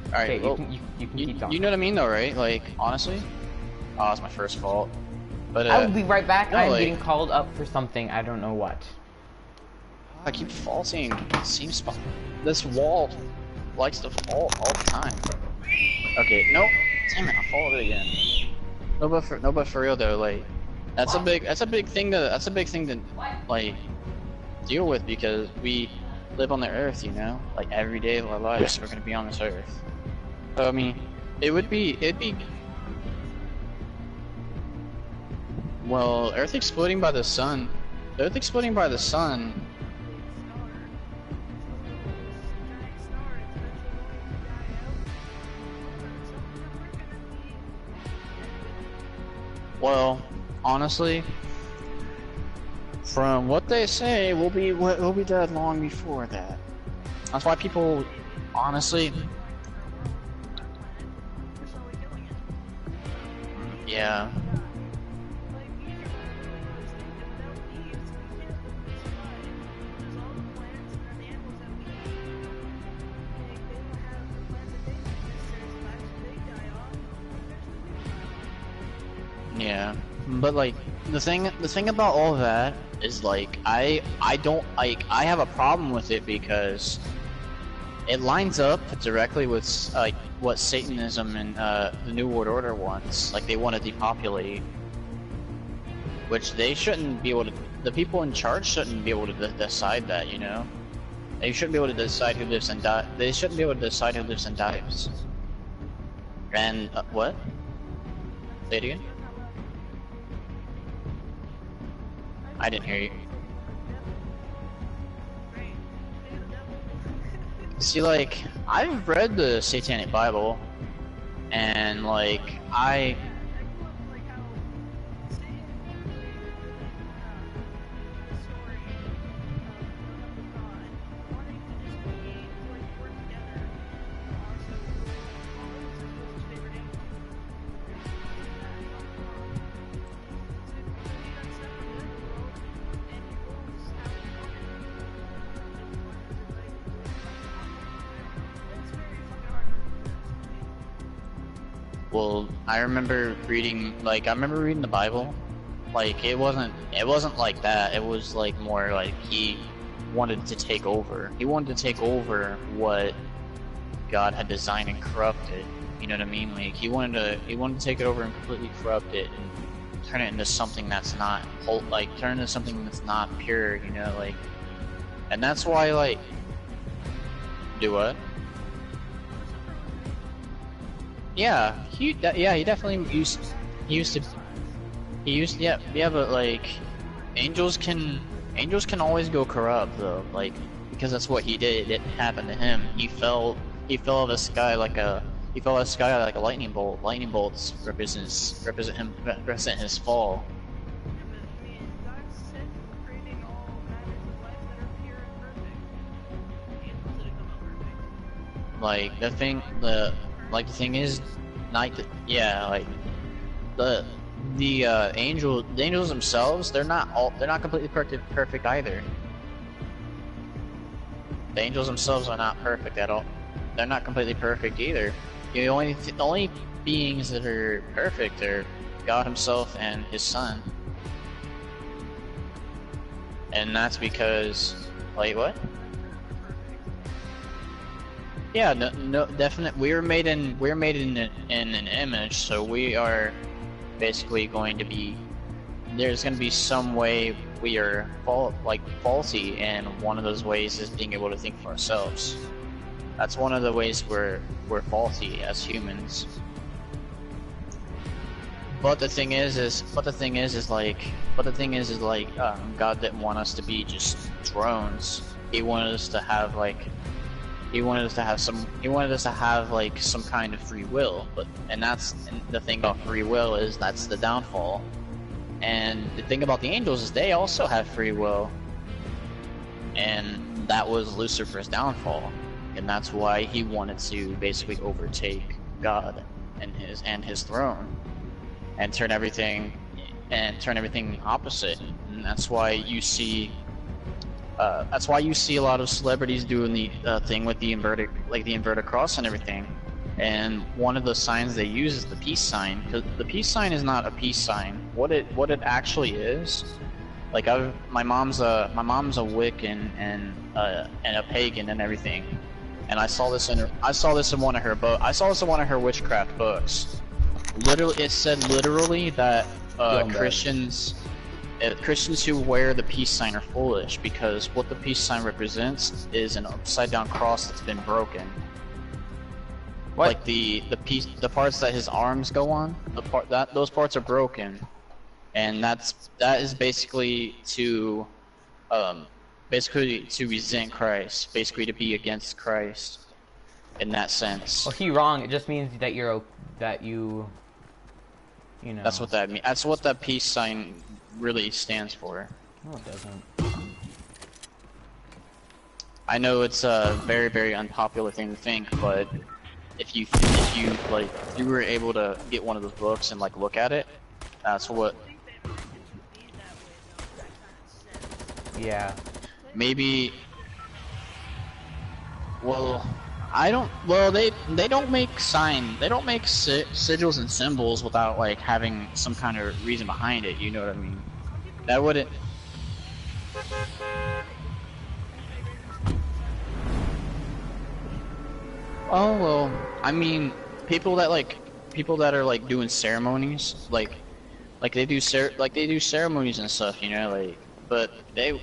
Alright, Okay, well, you can keep talking. you know what I mean though, right? Like, honestly? Oh, it's my first fault. But, I will be right back. no, I'm like, getting called up for something. I don't know what. I keep faulting. Same spot. This wall likes to fall all the time. Okay, nope. Damn it, I followed it again. No, but for real though, like, that's a big thing to like deal with because we live on the earth, you know, like every day of our lives we're gonna be on this earth. So I mean, it'd be. Well, Earth exploding by the sun. The Earth exploding by the sun. Well, honestly, from what they say, we'll be dead long before that. That's why people, honestly, yeah. Yeah, but like the thing about all that is like I don't like I have a problem with it because it lines up directly with like what Satanism and the New World Order wants. Like they want to depopulate, which they shouldn't be able to. The people in charge shouldn't be able to decide that. You know, they shouldn't be able to decide who lives and dies. They shouldn't be able to decide who lives and dies. And what? Say it again. I didn't hear you. See, like, I've read the Satanic Bible, and, like, well, I remember reading the Bible. Like, it wasn't like that. It was, like, more like he wanted to take over. He wanted to take over what God had designed and corrupted. You know what I mean? Like, he wanted to take it over and completely corrupt it and turn it into something that's not, like, turn it into something that's not pure, you know, like, and that's why, like, do what? Yeah, he definitely yeah, but like angels can always go corrupt though, like because that's what he did. It happened to him. He fell out of the sky like a lightning bolt. Lightning bolts represent his fall. Like the thing is, yeah, like the angels themselves, they're not completely perfect either. The angels themselves are not perfect at all. They're not completely perfect either. The only beings that are perfect are God Himself and His Son, and that's because, like, what? Yeah, no, definitely. We were made in an image, so we are basically going to be. There's going to be some way we are faulty, and one of those ways is being able to think for ourselves. That's one of the ways we're faulty as humans. But the thing is like God didn't want us to be just drones. He wanted us to have like some kind of free will, and the thing about free will is that's the downfall. And the thing about the angels is they also have free will, and that was Lucifer's downfall, and that's why he wanted to basically overtake God and his throne, and turn everything opposite. And that's why you see a lot of celebrities doing the thing with the inverted cross and everything. and one of the signs they use is the peace sign. Because the peace sign is not a peace sign. What it actually is, like my mom's a Wiccan and a pagan and everything, and I saw this in one of her witchcraft books. Literally, it said literally that Christians who wear the peace sign are foolish because what the peace sign represents is an upside down cross that's been broken. What? Like the parts that his arms go on, those parts are broken, and that is basically to resent Christ, basically to be against Christ, in that sense. Well, he wrong. It just means that you know. That's what that means. That's what that peace sign really stands for. No, it doesn't. I know it's a very, very unpopular thing to think, but if you were able to get one of those books and like look at it, that's what. Yeah. Maybe. Well, I don't. Well, they don't make sigils and symbols without like having some kind of reason behind it. You know what I mean? That wouldn't. Oh well, I mean, people that are like doing ceremonies, like they do ceremonies and stuff, you know, like, but they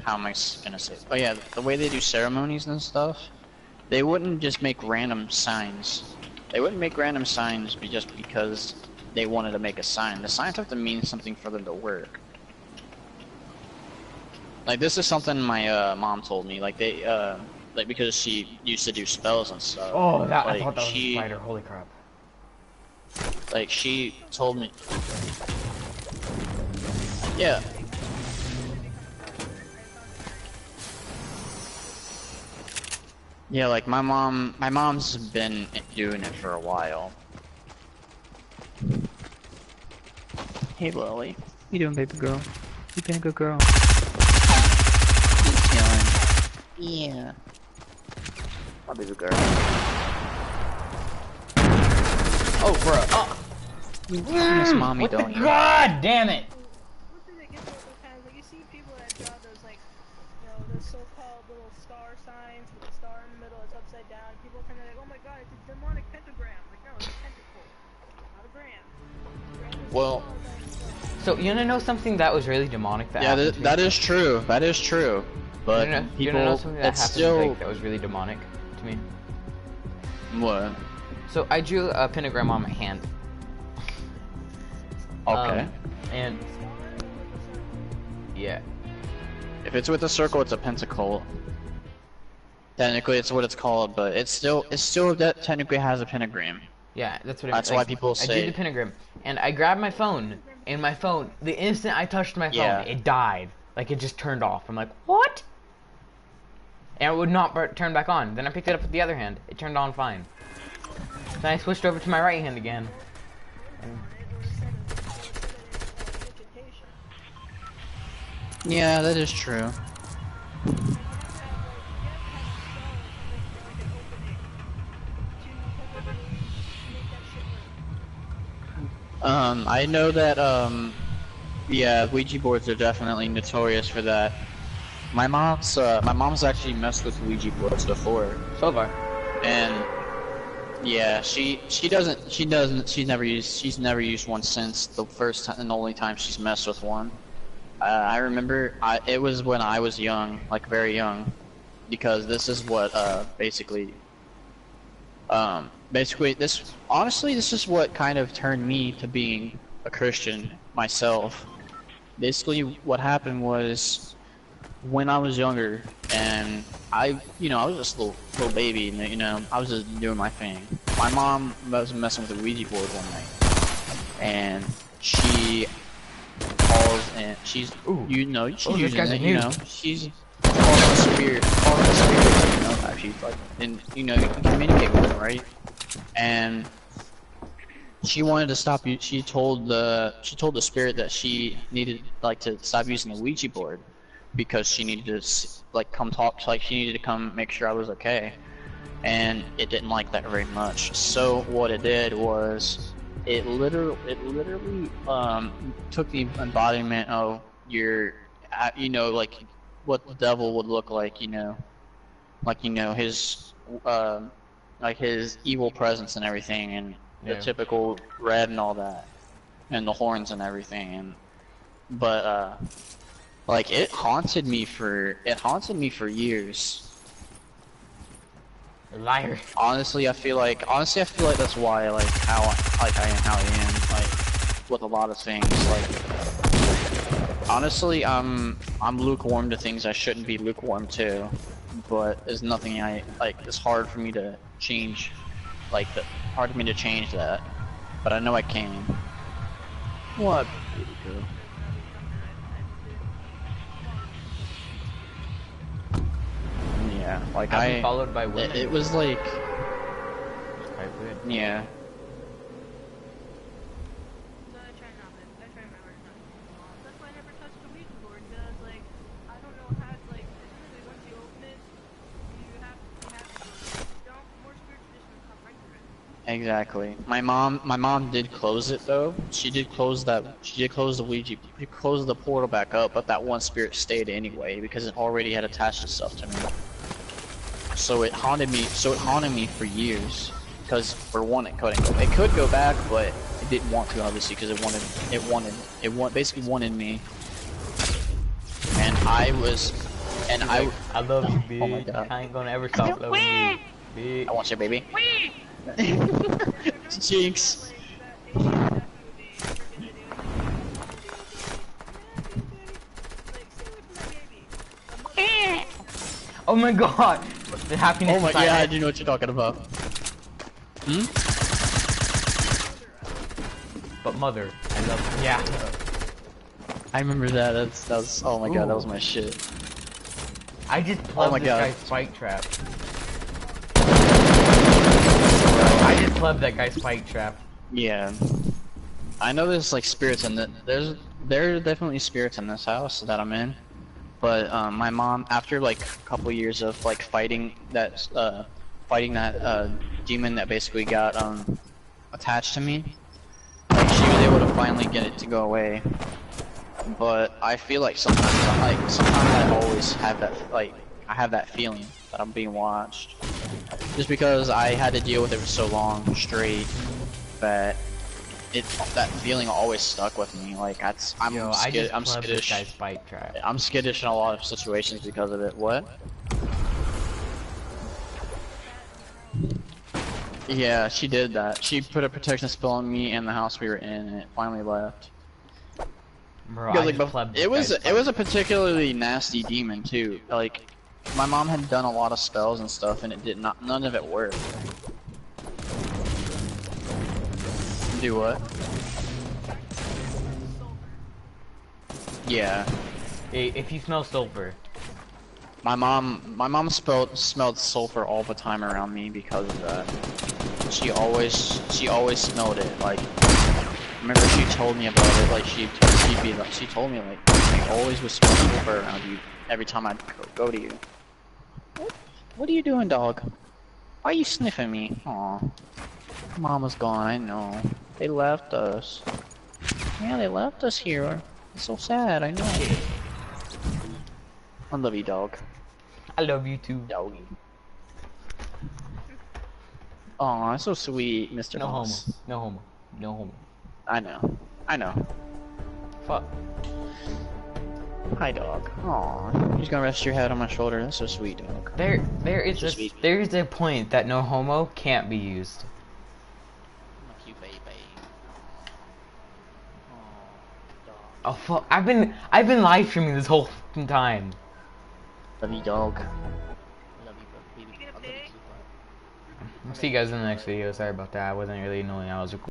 how am I gonna say? Oh yeah, the way they do ceremonies and stuff, they wouldn't just make random signs. They wouldn't make random signs just because they wanted to make a sign. The signs have to mean something for them to work. Like this is something my mom told me. Like they like because she used to do spells and stuff. Oh, that like, I thought that was a spider. Holy crap! Like she told me. Yeah. Yeah, like my mom's been doing it for a while. Hey Lily, how you doing, baby girl? You been a good girl? Just chilling. Yeah. My baby girl. Oh, bro. Oh. You miss mommy, what don't the you? God damn it! Those so-called little star signs with a star in the middle, it's upside down. People are kind of like, oh my god, it's a demonic pentagram. Like, no, it's a tentacle, not a gram. Well, so you wanna know something that was really demonic that happened to me? that is true. That is true. But you wanna know something that it's happened still like, that was really demonic to me? What? So I drew a pentagram on my hand. Okay. And yeah. If it's with a circle, it's a pentacle. Technically, it's what it's called, but it's still that technically has a pentagram. Yeah, that's what. That's why people say. I did the pentagram, and I grabbed my phone, and my phone, the instant I touched my phone, it died. Like it just turned off. I'm like, what? And it would not turn back on. Then I picked it up with the other hand. It turned on fine. Then I switched over to my right hand again. Yeah, that is true. I know that, yeah, Ouija boards are definitely notorious for that. My mom's actually messed with Ouija boards before. So far. And, yeah, she's never used one since the first time and the only time she's messed with one. I remember, it was when I was young, like very young, because this is what, basically, this is what kind of turned me to being a Christian myself. Basically, what happened was, when I was younger, and I was just a little baby, and, I was just doing my thing. My mom was messing with a Ouija board one night, and she calls and she's she's using it, she's calling a spirit, she's like, and you can communicate with her, right? And she wanted to stop you. She told the spirit that she needed to stop using the Ouija board because she needed to come talk, she needed to come make sure I was okay. and it didn't like that very much. So what it did was it literally took the embodiment of your you know, like what the devil would look like, you know, like, you know, his like his evil presence and everything, and the typical red and all that, and the horns and everything. And but like it haunted me for years. Liar. Honestly, I feel like that's why, like, I am how I am, like, with a lot of things. Like, honestly, I'm lukewarm to things I shouldn't be lukewarm to, but there's nothing it's hard for me to change, hard for me to change that, but I know I can. What, baby girl? Yeah, like I've been followed by women. It was like, quite weird. yeah. So I try not to. I try my hardest not to. That's why I never touched the Ouija board, because like I don't know how to, like, literally once you open it, you have to don't more spirit traditions come right through it. Exactly. My mom did close it though. She did close the Ouija. She closed the portal back up, but that one spirit stayed anyway because it already had attached itself to me. So it haunted me. For years. Because for one, it couldn't go. It could go back, but it didn't want to, obviously, because it basically wanted me. And I was, and I love you, bitch. Oh my God. I ain't gonna ever stop loving you, bitch. I want you, baby. Jinx. Oh my God! The happiness. Oh my, inside yeah, it. I do know what you're talking about. Hmm? But mother, I love you. Yeah. I remember that. That's oh my God, that was my shit. I just plugged my this God. guy's spike trap. I just plugged that guy's spike trap. Yeah. I know there's like spirits in there are definitely spirits in this house that I'm in. But my mom, after like a couple years of like fighting that demon that basically got attached to me, like, she was able to finally get it to go away. But I feel like sometimes I always have that, like, I have that feeling that I'm being watched, just because I had to deal with it for so long straight that that feeling always stuck with me. Like I'm skittish. Guy's spike trap. I'm skittish in a lot of situations because of it. What? Yeah, she did that. She put a protection spell on me and the house we were in, and it finally left. Bro, Because, like, it was a particularly nasty demon too. Like, my mom had done a lot of spells and stuff, and none of it worked. Do what? Yeah. Hey, if you smell sulfur. My mom smelled sulfur all the time around me because of that. She always smelled it. Like, remember she told me about it. Like she told me, like, I always would smell sulfur around you every time I'd go to you. What are you doing, dog? Why are you sniffing me? Aw. Mama's gone. I know. They left us. Yeah, they left us here. It's so sad. I know. I love you, dog. I love you too. Doggy. Aw, so sweet, Mr. No homo. Boss. No homo. No homo. I know. I know. Fuck. Hi, dog. Aw, you're just gonna rest your head on my shoulder. That's so sweet, dog. There is a point that no homo can't be used. Love you, baby. Aw, dog. Oh fuck! I've been live streaming this whole fucking time. Love you, dog. Love you, baby. You gonna pay? I'll see you guys in the next video. Sorry about that. I wasn't really knowing I was recording.